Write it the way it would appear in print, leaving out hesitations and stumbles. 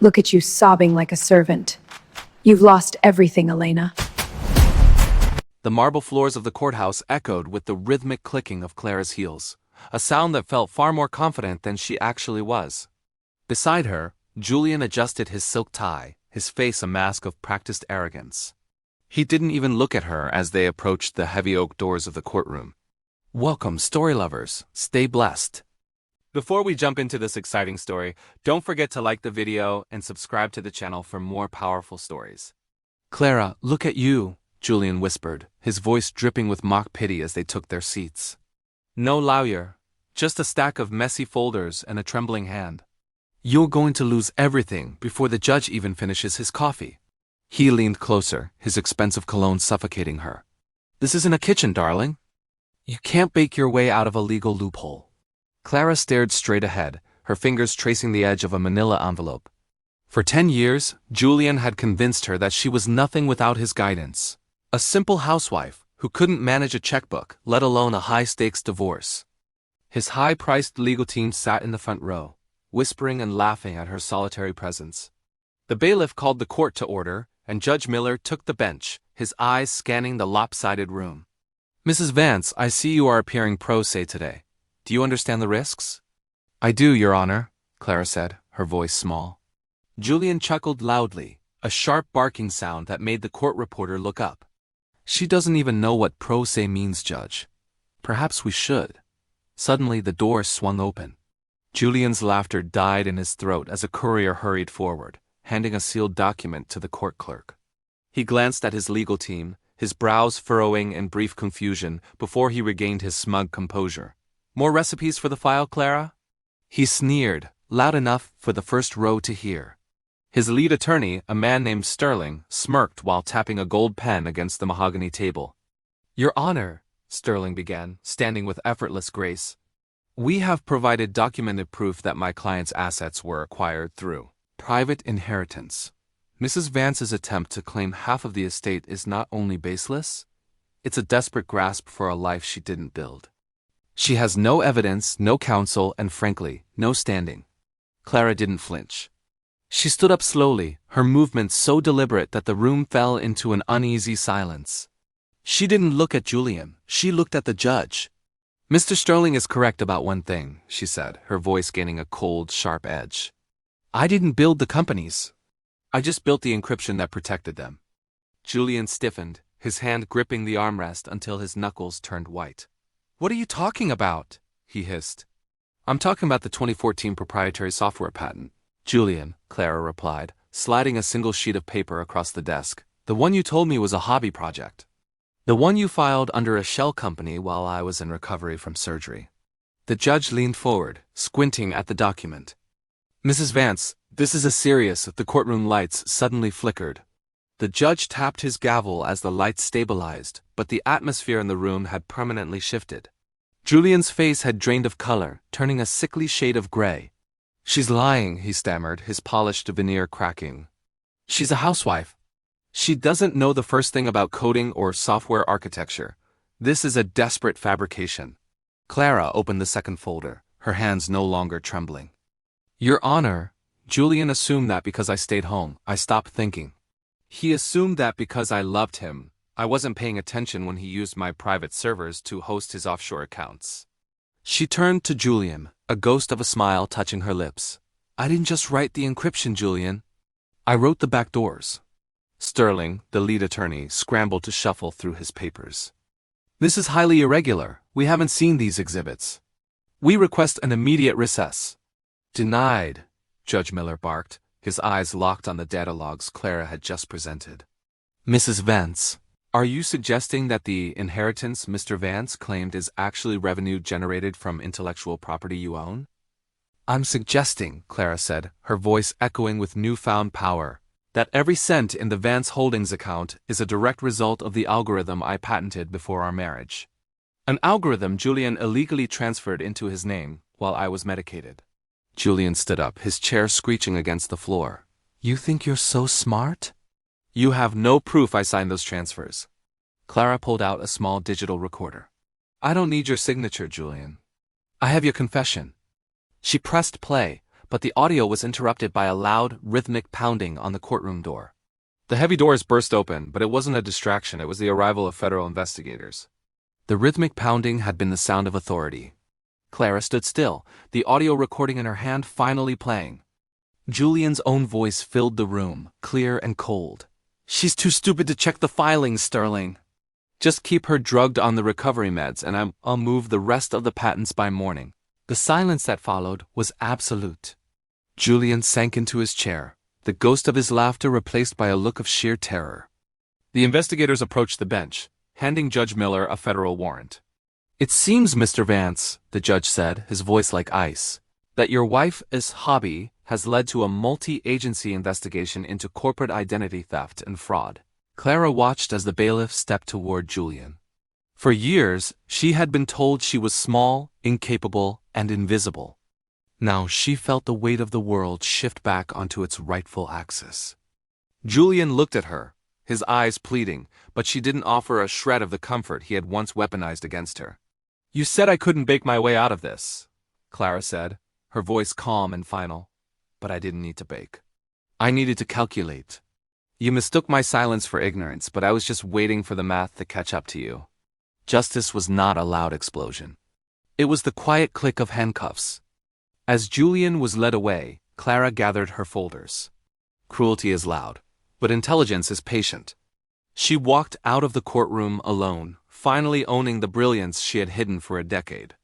Look at you sobbing like a servant. You've lost everything, Elena. The marble floors of the courthouse echoed with the rhythmic clicking of Clara's heels, a sound that felt far more confident than she actually was. Beside her, Julian adjusted his silk tie, his face a mask of practiced arrogance. He didn't even look at her as they approached the heavy oak doors of the courtroom. Welcome, story lovers. Stay blessed. Before we jump into this exciting story, don't forget to like the video and subscribe to the channel for more powerful stories. Clara, look at you, Julian whispered, his voice dripping with mock pity as they took their seats. No lawyer, just a stack of messy folders and a trembling hand. You're going to lose everything before the judge even finishes his coffee. He leaned closer, his expensive cologne suffocating her. This isn't a kitchen, darling. You can't bake your way out of a legal loophole. Clara stared straight ahead, her fingers tracing the edge of a manila envelope. For 10 years, Julian had convinced her that she was nothing without his guidance. A simple housewife who couldn't manage a checkbook, let alone a high-stakes divorce. His high-priced legal team sat in the front row, whispering and laughing at her solitary presence. The bailiff called the court to order, and Judge Miller took the bench, his eyes scanning the lopsided room. Mrs. Vance, I see you are appearing pro se today. Do you understand the risks? I do, Your Honor, Clara said, her voice small. Julian chuckled loudly, a sharp barking sound that made the court reporter look up. She doesn't even know what pro se means, Judge. Perhaps we should. Suddenly the door swung open. Julian's laughter died in his throat as a courier hurried forward, handing a sealed document to the court clerk. He glanced at his legal team, his brows furrowing in brief confusion before he regained his smug composure. More recipes for the file, Clara? He sneered, loud enough for the first row to hear. His lead attorney, a man named Sterling, smirked while tapping a gold pen against the mahogany table. Your Honor, Sterling began, standing with effortless grace. We have provided documented proof that my client's assets were acquired through private inheritance. Mrs. Vance's attempt to claim half of the estate is not only baseless, it's a desperate grasp for a life she didn't build. She has no evidence, no counsel, and frankly, no standing. Clara didn't flinch. She stood up slowly, her movements so deliberate that the room fell into an uneasy silence. She didn't look at Julian, she looked at the judge. Mr. Sterling is correct about one thing, she said, her voice gaining a cold, sharp edge. I didn't build the companies. I just built the encryption that protected them. Julian stiffened, his hand gripping the armrest until his knuckles turned white. What are you talking about? He hissed. I'm talking about the 2014 proprietary software patent. Julian, Clara replied, sliding a single sheet of paper across the desk. The one you told me was a hobby project. The one you filed under a shell company while I was in recovery from surgery. The judge leaned forward, squinting at the document. Mrs. Vance, this is serious. The courtroom lights suddenly flickered. The judge tapped his gavel as the lights stabilized, but the atmosphere in the room had permanently shifted. Julian's face had drained of color, turning a sickly shade of gray. She's lying, he stammered, his polished veneer cracking. She's a housewife. She doesn't know the first thing about coding or software architecture. This is a desperate fabrication. Clara opened the second folder, her hands no longer trembling. Your Honor, Julian assumed that because I stayed home, I stopped thinking. He assumed that because I loved him, I wasn't paying attention when he used my private servers to host his offshore accounts. She turned to Julian, a ghost of a smile touching her lips. I didn't just write the encryption, Julian. I wrote the back doors. Sterling, the lead attorney, scrambled to shuffle through his papers. This is highly irregular. We haven't seen these exhibits. We request an immediate recess. Denied, Judge Miller barked, his eyes locked on the data logs Clara had just presented. Mrs. Vance, are you suggesting that the inheritance Mr. Vance claimed is actually revenue generated from intellectual property you own? I'm suggesting, Clara said, her voice echoing with newfound power, that every cent in the Vance Holdings account is a direct result of the algorithm I patented before our marriage. An algorithm Julian illegally transferred into his name while I was medicated. Julian stood up, his chair screeching against the floor. You think you're so smart? You have no proof I signed those transfers. Clara pulled out a small digital recorder. I don't need your signature, Julian. I have your confession. She pressed play, but the audio was interrupted by a loud, rhythmic pounding on the courtroom door. The heavy doors burst open, but it wasn't a distraction, it was the arrival of federal investigators. The rhythmic pounding had been the sound of authority. Clara stood still, the audio recording in her hand finally playing. Julian's own voice filled the room, clear and cold. "She's too stupid to check the filings, Sterling. Just keep her drugged on the recovery meds and I'll move the rest of the patents by morning." The silence that followed was absolute. Julian sank into his chair, the ghost of his laughter replaced by a look of sheer terror. The investigators approached the bench, handing Judge Miller a federal warrant. "It seems, Mr. Vance," the judge said, his voice like ice, "that your wife's hobby has led to a multi-agency investigation into corporate identity theft and fraud." Clara watched as the bailiff stepped toward Julian. For years, she had been told she was small, incapable, and invisible. Now she felt the weight of the world shift back onto its rightful axis. Julian looked at her, his eyes pleading, but she didn't offer a shred of the comfort he had once weaponized against her. "You said I couldn't bake my way out of this," Clara said, her voice calm and final. "But I didn't need to bake. I needed to calculate. You mistook my silence for ignorance, but I was just waiting for the math to catch up to you." Justice was not a loud explosion. It was the quiet click of handcuffs. As Julian was led away, Clara gathered her folders. Cruelty is loud, but intelligence is patient. She walked out of the courtroom alone, finally owning the brilliance she had hidden for a decade.